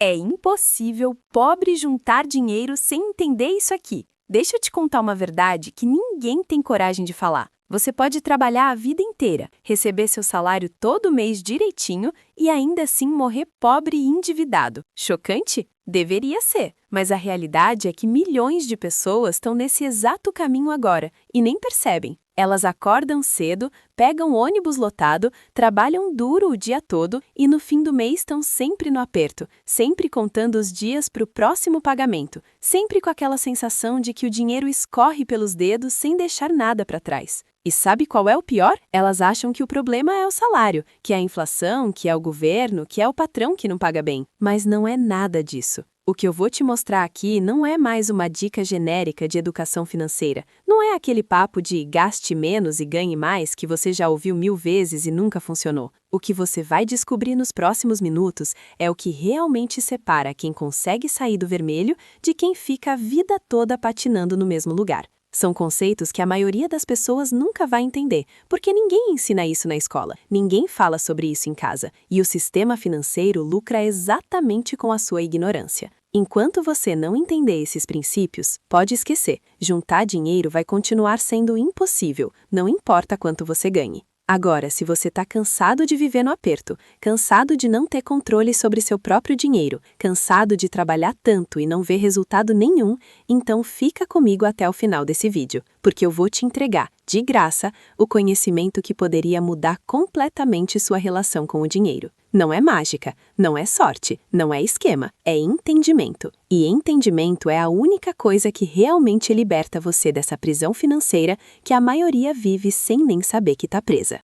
É impossível pobre juntar dinheiro sem entender isso aqui. Deixa eu te contar uma verdade que ninguém tem coragem de falar. Você pode trabalhar a vida inteira, receber seu salário todo mês direitinho e ainda assim morrer pobre e endividado. Chocante? Deveria ser, mas a realidade é que milhões de pessoas estão nesse exato caminho agora e nem percebem. Elas acordam cedo, pegam ônibus lotado, trabalham duro o dia todo e no fim do mês estão sempre no aperto, sempre contando os dias para o próximo pagamento, sempre com aquela sensação de que o dinheiro escorre pelos dedos sem deixar nada para trás. E sabe qual é o pior? Elas acham que o problema é o salário, que é a inflação, que é o governo, que é o patrão que não paga bem. Mas não é nada disso. O que eu vou te mostrar aqui não é mais uma dica genérica de educação financeira. Não é aquele papo de gaste menos e ganhe mais que você já ouviu 1000 vezes e nunca funcionou. O que você vai descobrir nos próximos minutos é o que realmente separa quem consegue sair do vermelho de quem fica a vida toda patinando no mesmo lugar. São conceitos que a maioria das pessoas nunca vai entender, porque ninguém ensina isso na escola, ninguém fala sobre isso em casa, e o sistema financeiro lucra exatamente com a sua ignorância. Enquanto você não entender esses princípios, pode esquecer, juntar dinheiro vai continuar sendo impossível, não importa quanto você ganhe. Agora, se você está cansado de viver no aperto, cansado de não ter controle sobre seu próprio dinheiro, cansado de trabalhar tanto e não ver resultado nenhum, então fica comigo até o final desse vídeo, porque eu vou te entregar, de graça, o conhecimento que poderia mudar completamente sua relação com o dinheiro. Não é mágica, não é sorte, não é esquema, é entendimento. E entendimento é a única coisa que realmente liberta você dessa prisão financeira que a maioria vive sem nem saber que está presa.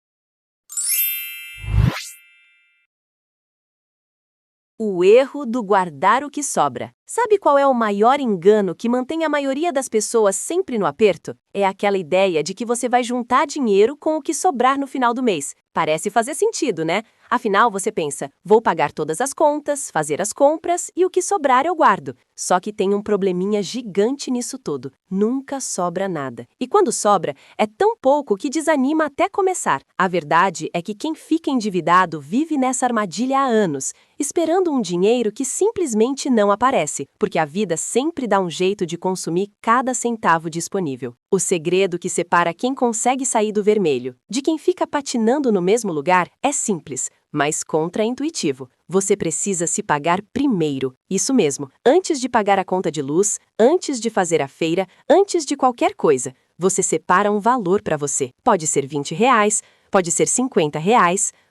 O erro do guardar o que sobra. Sabe qual é o maior engano que mantém a maioria das pessoas sempre no aperto? É aquela ideia de que você vai juntar dinheiro com o que sobrar no final do mês. Parece fazer sentido, né? Afinal, você pensa, vou pagar todas as contas, fazer as compras e o que sobrar eu guardo. Só que tem um probleminha gigante nisso tudo. Nunca sobra nada. E quando sobra, é tão pouco que desanima até começar. A verdade é que quem fica endividado vive nessa armadilha há anos, esperando um dinheiro que simplesmente não aparece, porque a vida sempre dá um jeito de consumir cada centavo disponível. O segredo que separa quem consegue sair do vermelho de quem fica patinando no mesmo lugar é simples, mas contraintuitivo. Você precisa se pagar primeiro. Isso mesmo, antes de pagar a conta de luz, antes de fazer a feira, antes de qualquer coisa. Você separa um valor para você. Pode ser R$ 20, pode ser R$ 50,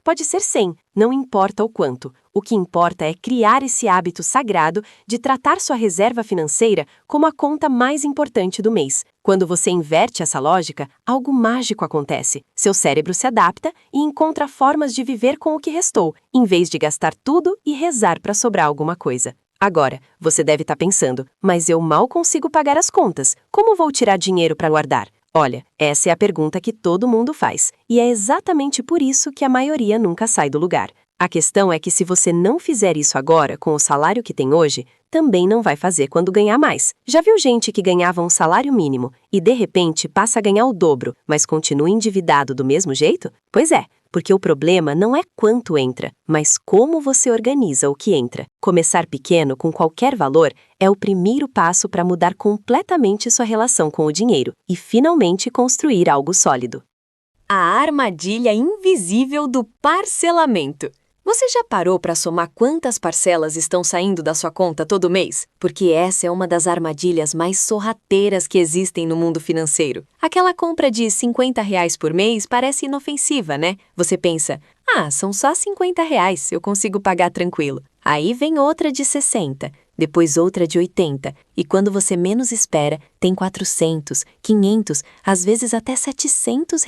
pode ser 100, não importa o quanto. O que importa é criar esse hábito sagrado de tratar sua reserva financeira como a conta mais importante do mês. Quando você inverte essa lógica, algo mágico acontece. Seu cérebro se adapta e encontra formas de viver com o que restou, em vez de gastar tudo e rezar para sobrar alguma coisa. Agora, você deve estar pensando, mas eu mal consigo pagar as contas. Como vou tirar dinheiro para guardar? Olha, essa é a pergunta que todo mundo faz, e é exatamente por isso que a maioria nunca sai do lugar. A questão é que se você não fizer isso agora com o salário que tem hoje, também não vai fazer quando ganhar mais. Já viu gente que ganhava um salário mínimo e de repente passa a ganhar o dobro, mas continua endividado do mesmo jeito? Pois é, porque o problema não é quanto entra, mas como você organiza o que entra. Começar pequeno com qualquer valor é o primeiro passo para mudar completamente sua relação com o dinheiro e finalmente construir algo sólido. A armadilha invisível do parcelamento. Você já parou para somar quantas parcelas estão saindo da sua conta todo mês? Porque essa é uma das armadilhas mais sorrateiras que existem no mundo financeiro. Aquela compra de R$ 50 por mês parece inofensiva, né? Você pensa, são só R$ 50, eu consigo pagar tranquilo. Aí vem outra de 60, depois outra de 80, e quando você menos espera, tem 400, 500, às vezes até R$ 700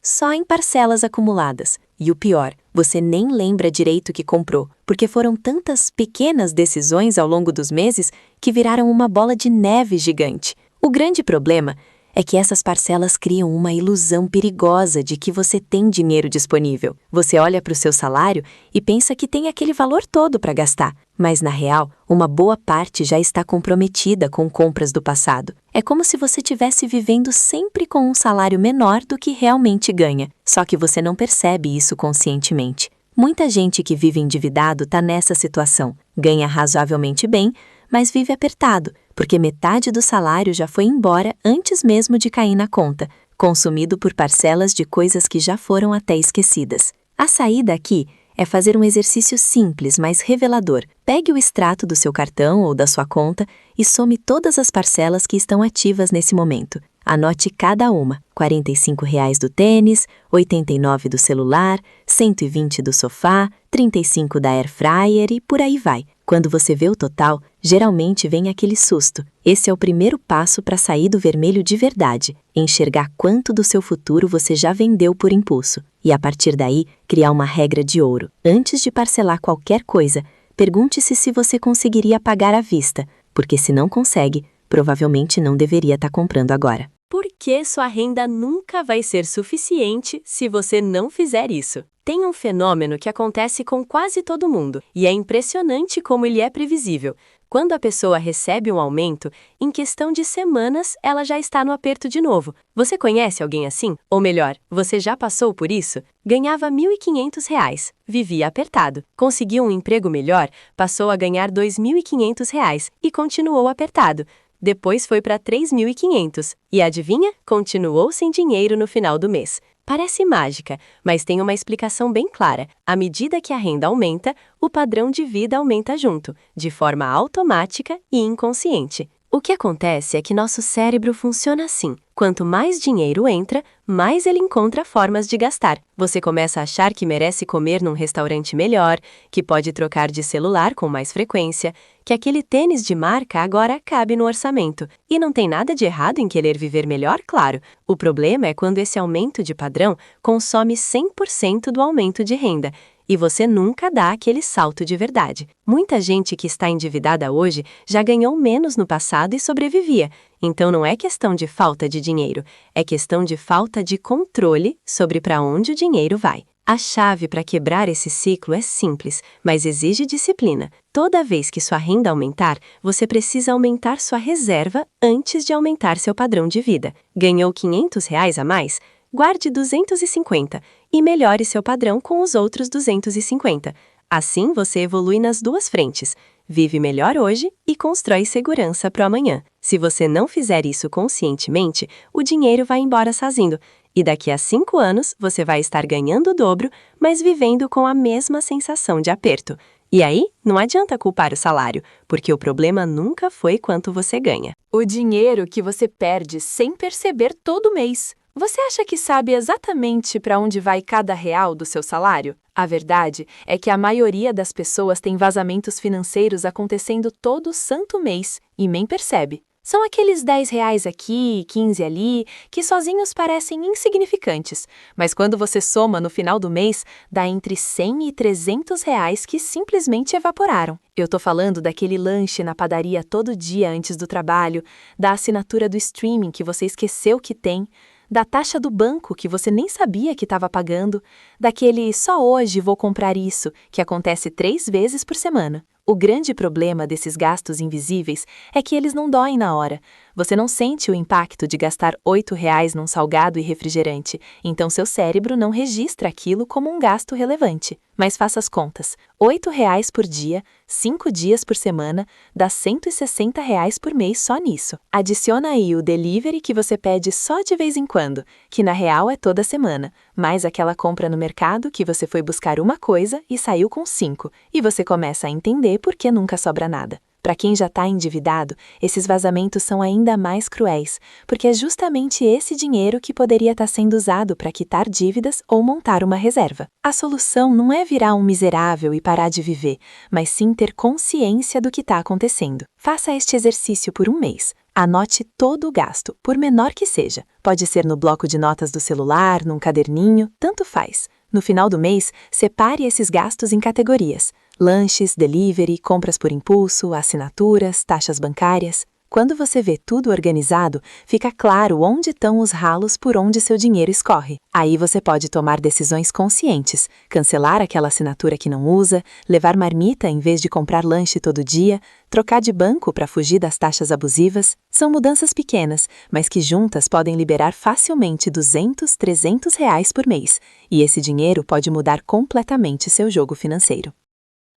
só em parcelas acumuladas. E o pior, você nem lembra direito o que comprou, porque foram tantas pequenas decisões ao longo dos meses que viraram uma bola de neve gigante. O grande problema é que essas parcelas criam uma ilusão perigosa de que você tem dinheiro disponível. Você olha para o seu salário e pensa que tem aquele valor todo para gastar, mas na real, uma boa parte já está comprometida com compras do passado. É como se você estivesse vivendo sempre com um salário menor do que realmente ganha, só que você não percebe isso conscientemente. Muita gente que vive endividado está nessa situação. Ganha razoavelmente bem, mas vive apertado, porque metade do salário já foi embora antes mesmo de cair na conta, consumido por parcelas de coisas que já foram até esquecidas. A saída aqui é fazer um exercício simples, mas revelador. Pegue o extrato do seu cartão ou da sua conta e some todas as parcelas que estão ativas nesse momento. Anote cada uma: R$ 45 do tênis, R$ 89 do celular, R$ 120 do sofá, R$ 35 da air fryer e por aí vai. Quando você vê o total, geralmente vem aquele susto. Esse é o primeiro passo para sair do vermelho de verdade, enxergar quanto do seu futuro você já vendeu por impulso. E a partir daí, criar uma regra de ouro. Antes de parcelar qualquer coisa, pergunte-se se você conseguiria pagar à vista, porque se não consegue, provavelmente não deveria estar comprando agora. Porque sua renda nunca vai ser suficiente se você não fizer isso. Tem um fenômeno que acontece com quase todo mundo, e é impressionante como ele é previsível. Quando a pessoa recebe um aumento, em questão de semanas, ela já está no aperto de novo. Você conhece alguém assim? Ou melhor, você já passou por isso? Ganhava R$ 1.500, vivia apertado. Conseguiu um emprego melhor, passou a ganhar R$ 2.500 e continuou apertado. Depois foi para R$ 3.500. E adivinha? Continuou sem dinheiro no final do mês. Parece mágica, mas tem uma explicação bem clara. À medida que a renda aumenta, o padrão de vida aumenta junto, de forma automática e inconsciente. O que acontece é que nosso cérebro funciona assim. Quanto mais dinheiro entra, mais ele encontra formas de gastar. Você começa a achar que merece comer num restaurante melhor, que pode trocar de celular com mais frequência, que aquele tênis de marca agora cabe no orçamento. E não tem nada de errado em querer viver melhor, claro. O problema é quando esse aumento de padrão consome 100% do aumento de renda. E você nunca dá aquele salto de verdade. Muita gente que está endividada hoje já ganhou menos no passado e sobrevivia. Então não é questão de falta de dinheiro, é questão de falta de controle sobre para onde o dinheiro vai. A chave para quebrar esse ciclo é simples, mas exige disciplina. Toda vez que sua renda aumentar, você precisa aumentar sua reserva antes de aumentar seu padrão de vida. Ganhou R$ 500 a mais? Guarde 250 e melhore seu padrão com os outros 250. Assim você evolui nas duas frentes. Vive melhor hoje e constrói segurança para o amanhã. Se você não fizer isso conscientemente, o dinheiro vai embora sozinho. E daqui a 5 anos você vai estar ganhando o dobro, mas vivendo com a mesma sensação de aperto. E aí, não adianta culpar o salário, porque o problema nunca foi quanto você ganha. O dinheiro que você perde sem perceber todo mês. Você acha que sabe exatamente para onde vai cada real do seu salário? A verdade é que a maioria das pessoas tem vazamentos financeiros acontecendo todo santo mês e nem percebe. São aqueles R$ 10 aqui, 15 ali, que sozinhos parecem insignificantes, mas quando você soma no final do mês, dá entre 100 e 300 reais que simplesmente evaporaram. Eu tô falando daquele lanche na padaria todo dia antes do trabalho, da assinatura do streaming que você esqueceu que tem, da taxa do banco que você nem sabia que estava pagando, daquele só hoje vou comprar isso, que acontece 3 vezes por semana. O grande problema desses gastos invisíveis é que eles não doem na hora. Você não sente o impacto de gastar R$ 8 num salgado e refrigerante, então seu cérebro não registra aquilo como um gasto relevante. Mas faça as contas. R$ 8 por dia, 5 dias por semana, dá R$ 160 por mês só nisso. Adiciona aí o delivery que você pede só de vez em quando, que na real é toda semana, mais aquela compra no mercado que você foi buscar uma coisa e saiu com 5, e você começa a entender por que nunca sobra nada. Para quem já está endividado, esses vazamentos são ainda mais cruéis, porque é justamente esse dinheiro que poderia estar sendo usado para quitar dívidas ou montar uma reserva. A solução não é virar um miserável e parar de viver, mas sim ter consciência do que está acontecendo. Faça este exercício por um mês. Anote todo o gasto, por menor que seja. Pode ser no bloco de notas do celular, num caderninho, tanto faz. No final do mês, separe esses gastos em categorias: lanches, delivery, compras por impulso, assinaturas, taxas bancárias. Quando você vê tudo organizado, fica claro onde estão os ralos por onde seu dinheiro escorre. Aí você pode tomar decisões conscientes, cancelar aquela assinatura que não usa, levar marmita em vez de comprar lanche todo dia, trocar de banco para fugir das taxas abusivas. São mudanças pequenas, mas que juntas podem liberar facilmente R$ 200, R$ 300 por mês. E esse dinheiro pode mudar completamente seu jogo financeiro.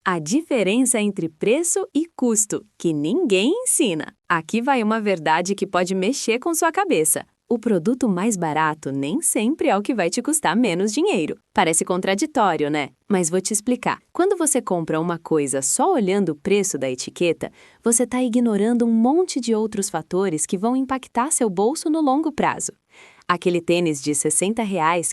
A diferença entre preço e custo, que ninguém ensina. Aqui vai uma verdade que pode mexer com sua cabeça. O produto mais barato nem sempre é o que vai te custar menos dinheiro. Parece contraditório, né? Mas vou te explicar. Quando você compra uma coisa só olhando o preço da etiqueta, você está ignorando um monte de outros fatores que vão impactar seu bolso no longo prazo. Aquele tênis de R$ 60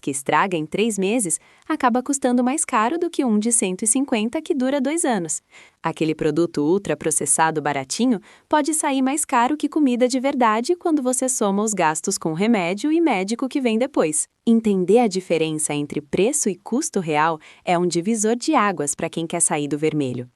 que estraga em 3 meses acaba custando mais caro do que um de 150 que dura 2 anos. Aquele produto ultraprocessado baratinho pode sair mais caro que comida de verdade quando você soma os gastos com remédio e médico que vem depois. Entender a diferença entre preço e custo real é um divisor de águas para quem quer sair do vermelho.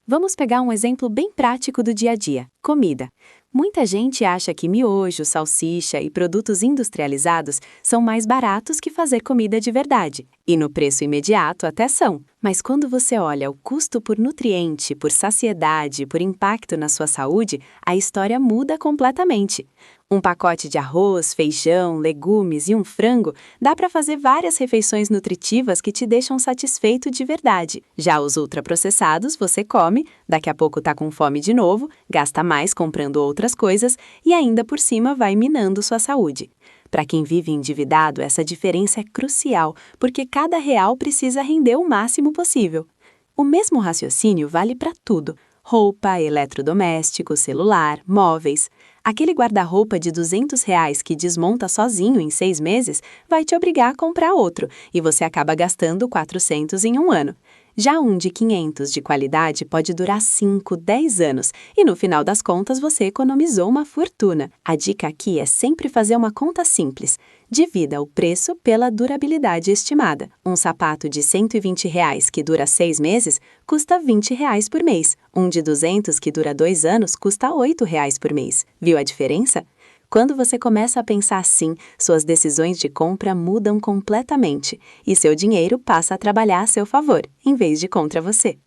Vamos pegar um exemplo bem prático do dia a dia: comida. Muita gente acha que miojo, salsicha e produtos industrializados são mais baratos que fazer comida de verdade. E no preço imediato até são. Mas quando você olha o custo por nutriente, por saciedade, por impacto na sua saúde, a história muda completamente. Um pacote de arroz, feijão, legumes e um frango dá para fazer várias refeições nutritivas que te deixam satisfeito de verdade. Já os ultraprocessados você come, daqui a pouco tá com fome de novo, gasta mais comprando outras coisas e ainda por cima vai minando sua saúde. Para quem vive endividado, essa diferença é crucial, porque cada real precisa render o máximo possível. O mesmo raciocínio vale para tudo: roupa, eletrodoméstico, celular, móveis. Aquele guarda-roupa de R$ 200 que desmonta sozinho em 6 meses vai te obrigar a comprar outro, e você acaba gastando 400 em um ano. Já um de 500 de qualidade pode durar 5, 10 anos, e no final das contas você economizou uma fortuna. A dica aqui é sempre fazer uma conta simples. Divida o preço pela durabilidade estimada. Um sapato de R$ 120 que dura 6 meses custa R$ 20 por mês. Um de 200 que dura 2 anos custa R$ 8 por mês. Viu a diferença? Quando você começa a pensar assim, suas decisões de compra mudam completamente e seu dinheiro passa a trabalhar a seu favor, em vez de contra você.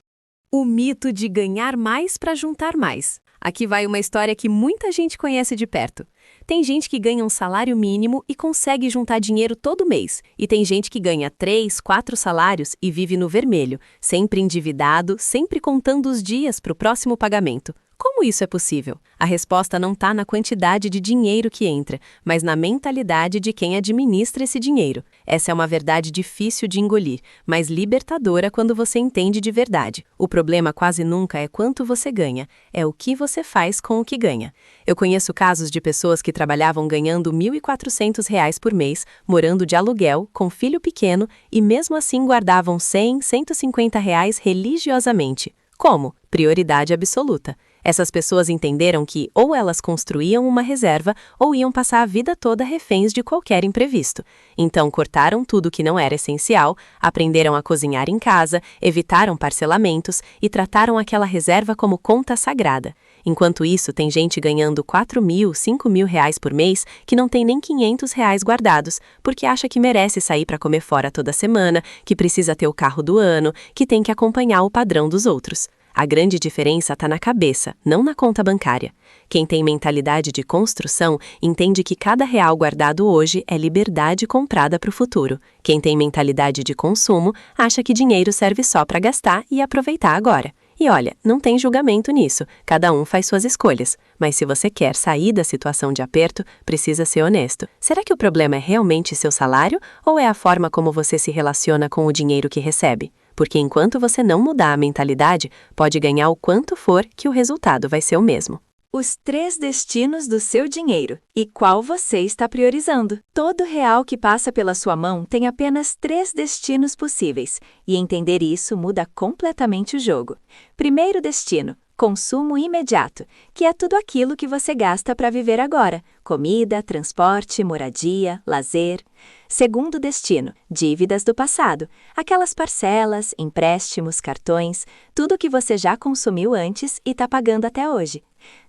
O mito de ganhar mais para juntar mais. Aqui vai uma história que muita gente conhece de perto. Tem gente que ganha um salário mínimo e consegue juntar dinheiro todo mês. E tem gente que ganha 3, 4 salários e vive no vermelho, sempre endividado, sempre contando os dias para o próximo pagamento. Como isso é possível? A resposta não está na quantidade de dinheiro que entra, mas na mentalidade de quem administra esse dinheiro. Essa é uma verdade difícil de engolir, mas libertadora quando você entende de verdade. O problema quase nunca é quanto você ganha, é o que você faz com o que ganha. Eu conheço casos de pessoas que trabalhavam ganhando R$ 1.400 por mês, morando de aluguel, com filho pequeno, e mesmo assim guardavam R$ 100, R$ 150 religiosamente. Como? Prioridade absoluta. Essas pessoas entenderam que ou elas construíam uma reserva ou iam passar a vida toda reféns de qualquer imprevisto. Então cortaram tudo que não era essencial, aprenderam a cozinhar em casa, evitaram parcelamentos e trataram aquela reserva como conta sagrada. Enquanto isso, tem gente ganhando R$ 4.000, R$ 5.000 por mês que não tem nem R$ 500 guardados, porque acha que merece sair para comer fora toda semana, que precisa ter o carro do ano, que tem que acompanhar o padrão dos outros. A grande diferença está na cabeça, não na conta bancária. Quem tem mentalidade de construção entende que cada real guardado hoje é liberdade comprada para o futuro. Quem tem mentalidade de consumo acha que dinheiro serve só para gastar e aproveitar agora. E olha, não tem julgamento nisso, cada um faz suas escolhas. Mas se você quer sair da situação de aperto, precisa ser honesto. Será que o problema é realmente seu salário ou é a forma como você se relaciona com o dinheiro que recebe? Porque enquanto você não mudar a mentalidade, pode ganhar o quanto for que o resultado vai ser o mesmo. Os 3 destinos do seu dinheiro e qual você está priorizando. Todo real que passa pela sua mão tem apenas 3 destinos possíveis, e entender isso muda completamente o jogo. Primeiro destino: consumo imediato, que é tudo aquilo que você gasta para viver agora: comida, transporte, moradia, lazer. Segundo destino: dívidas do passado, aquelas parcelas, empréstimos, cartões, tudo que você já consumiu antes e está pagando até hoje.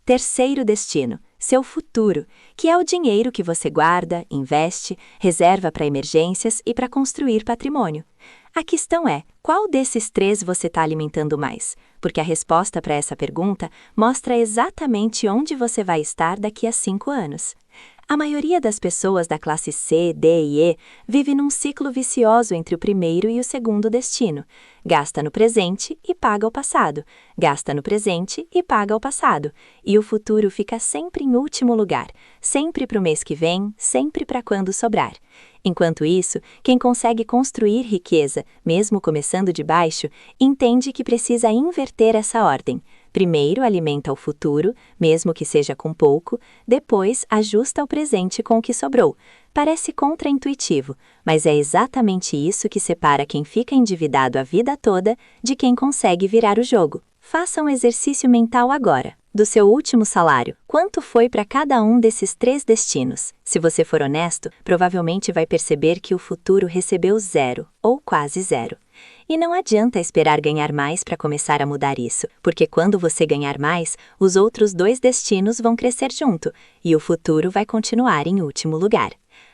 Terceiro destino, seu futuro, que é o dinheiro que você guarda, investe, reserva para emergências e para construir patrimônio. A questão é, qual desses três você está alimentando mais? Porque a resposta para essa pergunta mostra exatamente onde você vai estar daqui a 5 anos. A maioria das pessoas da classe C, D e E vive num ciclo vicioso entre o primeiro e o segundo destino. Gasta no presente e paga o passado. Gasta no presente e paga o passado. E o futuro fica sempre em último lugar. Sempre para o mês que vem, sempre para quando sobrar. Enquanto isso, quem consegue construir riqueza, mesmo começando de baixo, entende que precisa inverter essa ordem. Primeiro alimenta o futuro, mesmo que seja com pouco, depois ajusta o presente com o que sobrou. Parece contraintuitivo, mas é exatamente isso que separa quem fica endividado a vida toda de quem consegue virar o jogo. Faça um exercício mental agora. Do seu último salário, quanto foi para cada um desses 3 destinos? Se você for honesto, provavelmente vai perceber que o futuro recebeu 0, ou quase 0. E não adianta esperar ganhar mais para começar a mudar isso, porque quando você ganhar mais, os outros 2 destinos vão crescer junto, e o futuro vai continuar em último lugar.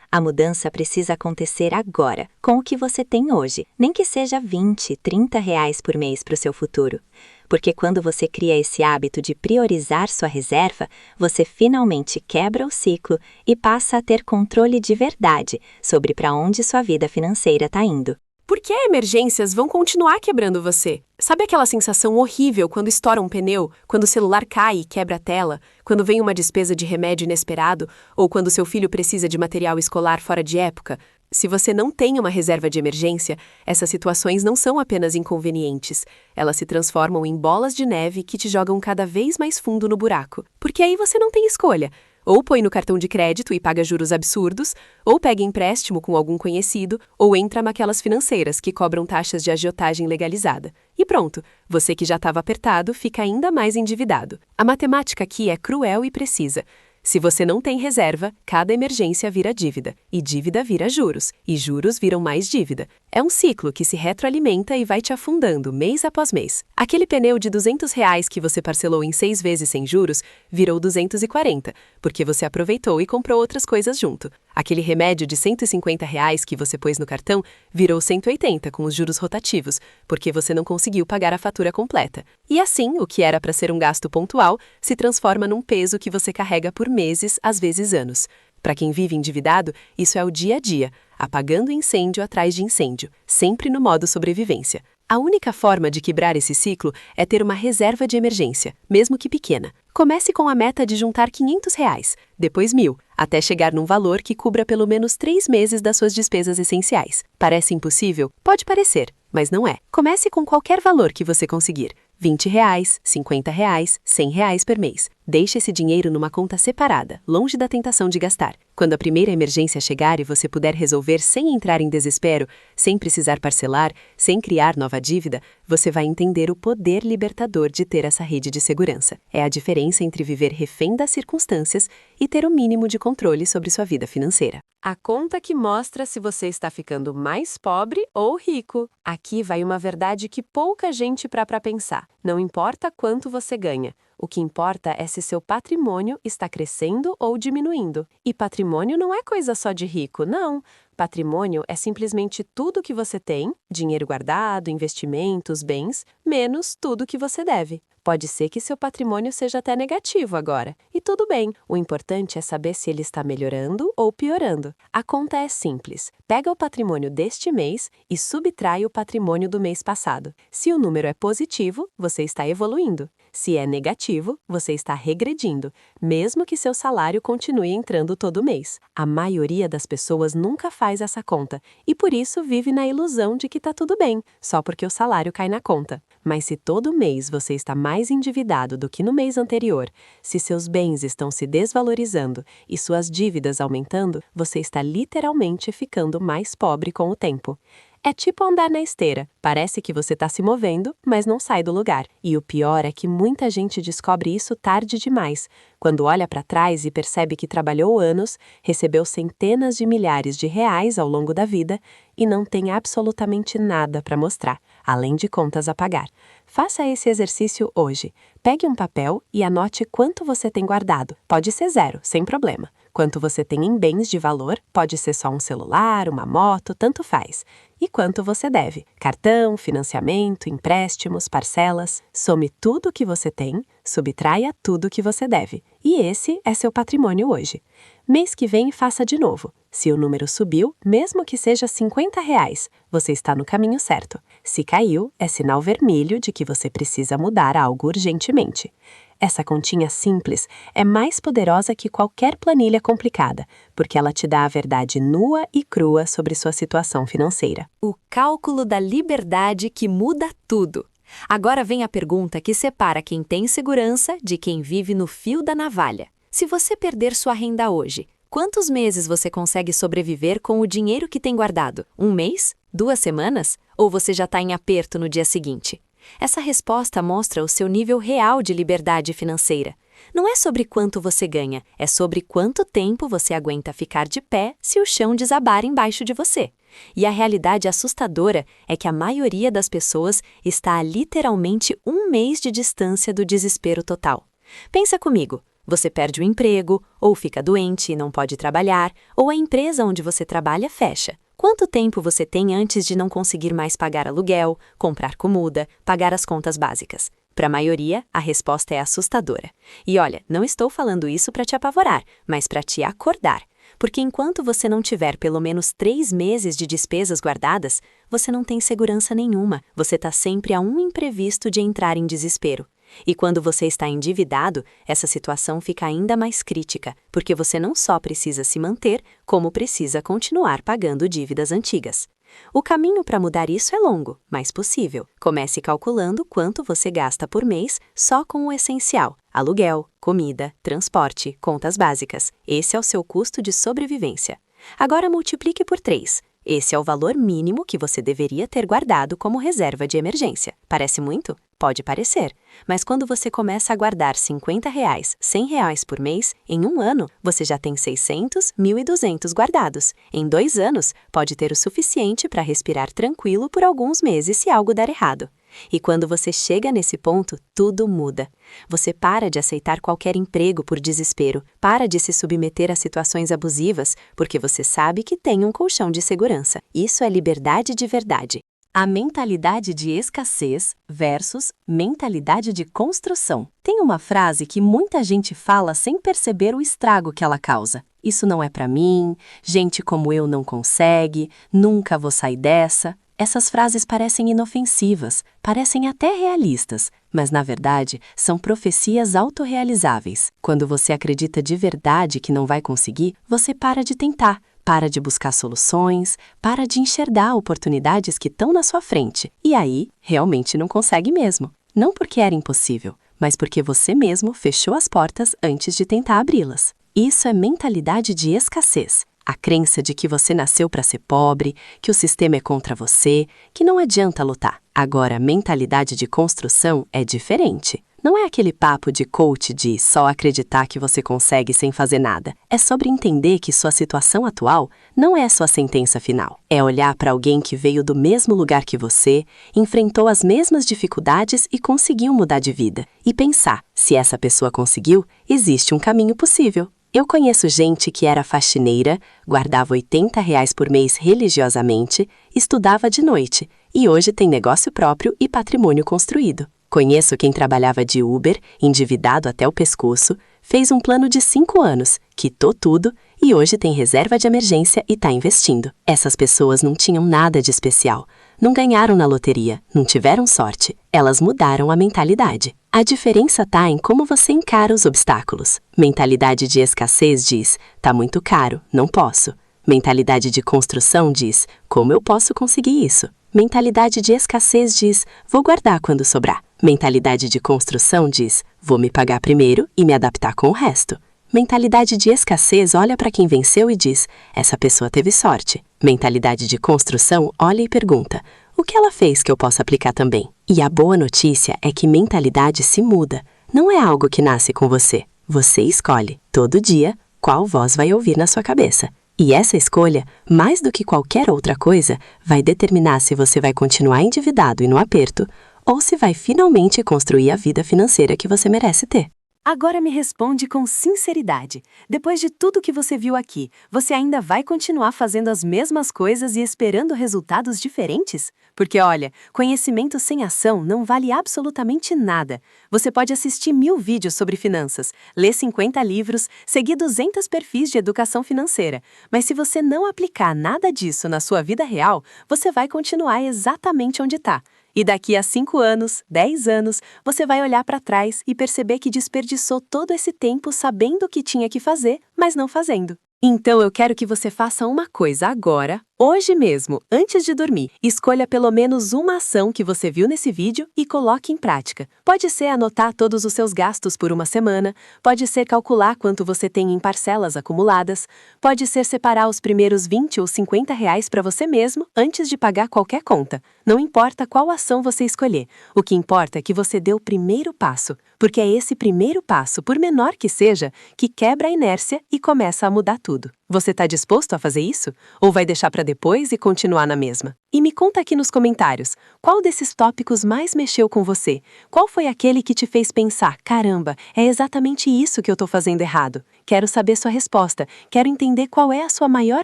A mudança precisa acontecer agora, com o que você tem hoje, nem que seja 20, 30 reais por mês para o seu futuro. Porque quando você cria esse hábito de priorizar sua reserva, você finalmente quebra o ciclo e passa a ter controle de verdade sobre para onde sua vida financeira está indo. Porque emergências vão continuar quebrando você. Sabe aquela sensação horrível quando estoura um pneu, quando o celular cai e quebra a tela, quando vem uma despesa de remédio inesperado ou quando seu filho precisa de material escolar fora de época? Se você não tem uma reserva de emergência, essas situações não são apenas inconvenientes. Elas se transformam em bolas de neve que te jogam cada vez mais fundo no buraco. Porque aí você não tem escolha. Ou põe no cartão de crédito e paga juros absurdos, ou pega empréstimo com algum conhecido, ou entra naquelas financeiras que cobram taxas de agiotagem legalizada. E pronto, você que já estava apertado fica ainda mais endividado. A matemática aqui é cruel e precisa. Se você não tem reserva, cada emergência vira dívida, e dívida vira juros, e juros viram mais dívida. É um ciclo que se retroalimenta e vai te afundando mês após mês. Aquele pneu de R$ 200 que você parcelou em 6 vezes sem juros virou 240, porque você aproveitou e comprou outras coisas junto. Aquele remédio de R$ 150 que você pôs no cartão virou 180 com os juros rotativos, porque você não conseguiu pagar a fatura completa. E assim, o que era para ser um gasto pontual se transforma num peso que você carrega por meses, às vezes anos. Para quem vive endividado, isso é o dia a dia, apagando incêndio atrás de incêndio, sempre no modo sobrevivência. A única forma de quebrar esse ciclo é ter uma reserva de emergência, mesmo que pequena. Comece com a meta de juntar R$ 500, depois 1.000, até chegar num valor que cubra pelo menos 3 meses das suas despesas essenciais. Parece impossível? Pode parecer, mas não é. Comece com qualquer valor que você conseguir. R$ 20, R$ 50, R$ 100 por mês. Deixe esse dinheiro numa conta separada, longe da tentação de gastar. Quando a primeira emergência chegar e você puder resolver sem entrar em desespero, sem precisar parcelar, sem criar nova dívida, você vai entender o poder libertador de ter essa rede de segurança. É a diferença entre viver refém das circunstâncias e ter o mínimo de controle sobre sua vida financeira. A conta que mostra se você está ficando mais pobre ou rico. Aqui vai uma verdade que pouca gente para pensar. Não importa quanto você ganha. O que importa é se seu patrimônio está crescendo ou diminuindo. E patrimônio não é coisa só de rico, não. Patrimônio é simplesmente tudo que você tem, dinheiro guardado, investimentos, bens, menos tudo que você deve. Pode ser que seu patrimônio seja até negativo agora. E tudo bem, o importante é saber se ele está melhorando ou piorando. A conta é simples. Pega o patrimônio deste mês e subtrai o patrimônio do mês passado. Se o número é positivo, você está evoluindo. Se é negativo, você está regredindo, mesmo que seu salário continue entrando todo mês. A maioria das pessoas nunca faz essa conta e por isso vive na ilusão de que está tudo bem, só porque o salário cai na conta. Mas se todo mês você está mais endividado do que no mês anterior, se seus bens estão se desvalorizando e suas dívidas aumentando, você está literalmente ficando mais pobre com o tempo. É tipo andar na esteira. Parece que você está se movendo, mas não sai do lugar. E o pior é que muita gente descobre isso tarde demais, quando olha para trás e percebe que trabalhou anos, recebeu centenas de milhares de reais ao longo da vida e não tem absolutamente nada para mostrar. além de contas a pagar. Faça esse exercício hoje. Pegue um papel e anote quanto você tem guardado. Pode ser 0, sem problema. Quanto você tem em bens de valor, pode ser só um celular, uma moto, tanto faz. E quanto você deve. Cartão, financiamento, empréstimos, parcelas. Some tudo o que você tem, subtraia tudo o que você deve. E esse é seu patrimônio hoje. Mês que vem, faça de novo. Se o número subiu, mesmo que seja R$50, você está no caminho certo. Se caiu, é sinal vermelho de que você precisa mudar algo urgentemente. Essa continha simples é mais poderosa que qualquer planilha complicada, porque ela te dá a verdade nua e crua sobre sua situação financeira. O cálculo da liberdade que muda tudo. Agora vem a pergunta que separa quem tem segurança de quem vive no fio da navalha. Se você perder sua renda hoje, quantos meses você consegue sobreviver com o dinheiro que tem guardado? 1 mês? 2 semanas? Ou você já está em aperto no dia seguinte? Essa resposta mostra o seu nível real de liberdade financeira. Não é sobre quanto você ganha, é sobre quanto tempo você aguenta ficar de pé se o chão desabar embaixo de você. E a realidade assustadora é que a maioria das pessoas está a literalmente 1 mês de distância do desespero total. Pensa comigo. Você perde o emprego, ou fica doente e não pode trabalhar, ou a empresa onde você trabalha fecha. Quanto tempo você tem antes de não conseguir mais pagar aluguel, comprar comida, pagar as contas básicas? Para a maioria, a resposta é assustadora. E olha, não estou falando isso para te apavorar, mas para te acordar. Porque enquanto você não tiver pelo menos 3 meses de despesas guardadas, você não tem segurança nenhuma. Você está sempre a um imprevisto de entrar em desespero. E quando você está endividado, essa situação fica ainda mais crítica, porque você não só precisa se manter, como precisa continuar pagando dívidas antigas. O caminho para mudar isso é longo, mas possível. Comece calculando quanto você gasta por mês só com o essencial: aluguel, comida, transporte, contas básicas. Esse é o seu custo de sobrevivência. Agora multiplique por 3. Esse é o valor mínimo que você deveria ter guardado como reserva de emergência. Parece muito? Pode parecer, mas quando você começa a guardar R$50, R$100 por mês, em 1 ano, você já tem 600, 1.200 guardados. Em 2 anos, pode ter o suficiente para respirar tranquilo por alguns meses se algo der errado. E quando você chega nesse ponto, tudo muda. Você para de aceitar qualquer emprego por desespero, para de se submeter a situações abusivas, porque você sabe que tem um colchão de segurança. Isso é liberdade de verdade. A mentalidade de escassez versus mentalidade de construção. Tem uma frase que muita gente fala sem perceber o estrago que ela causa. Isso não é pra mim, gente como eu não consegue, nunca vou sair dessa. Essas frases parecem inofensivas, parecem até realistas, mas na verdade são profecias autorrealizáveis. Quando você acredita de verdade que não vai conseguir, você para de tentar. Para de buscar soluções, para de enxergar oportunidades que estão na sua frente. E aí, realmente não consegue mesmo. Não porque era impossível, mas porque você mesmo fechou as portas antes de tentar abri-las. Isso é mentalidade de escassez. A crença de que você nasceu para ser pobre, que o sistema é contra você, que não adianta lutar. Agora, a mentalidade de construção é diferente. Não é aquele papo de coach de só acreditar que você consegue sem fazer nada. É sobre entender que sua situação atual não é sua sentença final. É olhar para alguém que veio do mesmo lugar que você, enfrentou as mesmas dificuldades e conseguiu mudar de vida. E pensar, se essa pessoa conseguiu, existe um caminho possível. Eu conheço gente que era faxineira, guardava R$80 por mês religiosamente, estudava de noite e hoje tem negócio próprio e patrimônio construído. Conheço quem trabalhava de Uber, endividado até o pescoço, fez um plano de 5 anos, quitou tudo e hoje tem reserva de emergência e está investindo. Essas pessoas não tinham nada de especial, não ganharam na loteria, não tiveram sorte. Elas mudaram a mentalidade. A diferença está em como você encara os obstáculos. Mentalidade de escassez diz, tá muito caro, não posso. Mentalidade de construção diz, como eu posso conseguir isso? Mentalidade de escassez diz, vou guardar quando sobrar. Mentalidade de construção diz, vou me pagar primeiro e me adaptar com o resto. Mentalidade de escassez olha para quem venceu e diz, essa pessoa teve sorte. Mentalidade de construção olha e pergunta, o que ela fez que eu possa aplicar também? E a boa notícia é que mentalidade se muda. Não é algo que nasce com você. Você escolhe, todo dia, qual voz vai ouvir na sua cabeça. E essa escolha, mais do que qualquer outra coisa, vai determinar se você vai continuar endividado e no aperto, ou se vai finalmente construir a vida financeira que você merece ter. Agora me responde com sinceridade. Depois de tudo que você viu aqui, você ainda vai continuar fazendo as mesmas coisas e esperando resultados diferentes? Porque olha, conhecimento sem ação não vale absolutamente nada. Você pode assistir 1000 vídeos sobre finanças, ler 50 livros, seguir 200 perfis de educação financeira. Mas se você não aplicar nada disso na sua vida real, você vai continuar exatamente onde está. E daqui a 5 anos, 10 anos, você vai olhar para trás e perceber que desperdiçou todo esse tempo sabendo o que tinha que fazer, mas não fazendo. Então eu quero que você faça uma coisa agora, hoje mesmo, antes de dormir. Escolha pelo menos uma ação que você viu nesse vídeo e coloque em prática. Pode ser anotar todos os seus gastos por uma semana, pode ser calcular quanto você tem em parcelas acumuladas, pode ser separar os primeiros 20 ou 50 reais para você mesmo antes de pagar qualquer conta. Não importa qual ação você escolher, o que importa é que você dê o primeiro passo, porque é esse primeiro passo, por menor que seja, que quebra a inércia e começa a mudar tudo. Você está disposto a fazer isso? Ou vai deixar para depois e continuar na mesma? E me conta aqui nos comentários, qual desses tópicos mais mexeu com você? Qual foi aquele que te fez pensar, caramba, é exatamente isso que eu estou fazendo errado? Quero saber sua resposta, quero entender qual é a sua maior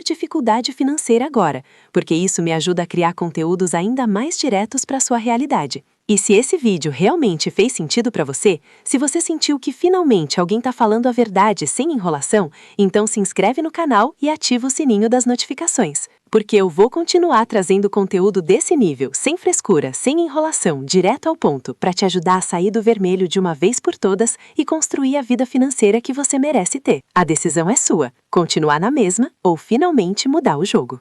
dificuldade financeira agora, porque isso me ajuda a criar conteúdos ainda mais diretos para a sua realidade. E se esse vídeo realmente fez sentido para você, se você sentiu que finalmente alguém está falando a verdade sem enrolação, então se inscreve no canal e ativa o sininho das notificações. Porque eu vou continuar trazendo conteúdo desse nível, sem frescura, sem enrolação, direto ao ponto, para te ajudar a sair do vermelho de uma vez por todas e construir a vida financeira que você merece ter. A decisão é sua, continuar na mesma ou finalmente mudar o jogo.